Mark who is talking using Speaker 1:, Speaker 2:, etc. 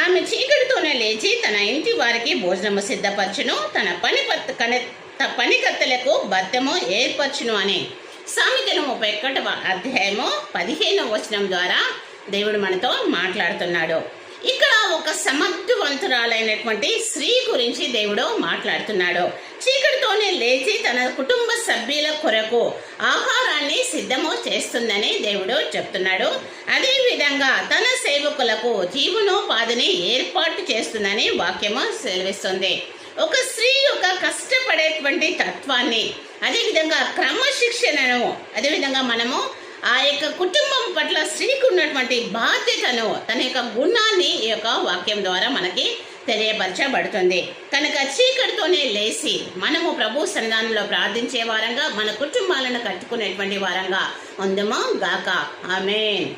Speaker 1: ఆమె చీకటితోనే లేచి తన ఇంటి వారికి భోజనము సిద్ధపరచును, తన పనికత్తెలకు భత్యము ఏర్పరచును అని సామెతలు 31వ అధ్యాయము 15వ వచనం ద్వారా దేవుడు మనతో మాట్లాడుతున్నాడు. ఇక్కడ ఒక సమర్థవంతురాలైనటువంటి స్త్రీ గురించి దేవుడు మాట్లాడుతున్నాడు. చీకటితోనే లేచి తన కుటుంబ సభ్యుల కొరకు ఆహారాన్ని సిద్ధము చేస్తుందని దేవుడు చెప్తున్నాడు. అదేవిధంగా తన సేవకులకు జీవనోపాధిని ఏర్పాటు చేస్తుందని వాక్యము సెలవిస్తుంది. ఒక స్త్రీ యొక్క కష్టపడేటువంటి తత్వాన్ని, అదేవిధంగా క్రమశిక్షణను, అదేవిధంగా మనము ఆ యొక్క కుటుంబం పట్ల స్త్రీకి ఉన్నటువంటి బాధ్యతను, తన యొక్క గుణాన్ని ఈ యొక్క వాక్యం ద్వారా మనకి తెలియపరచబడుతుంది. కనుక చీకటితోనే లేచి మనము ప్రభు సన్నిధానంలో ప్రార్థించే వారంగా, మన కుటుంబాలను కట్టుకునేటువంటి వారంగా ఉందము గాక. ఆమేన్.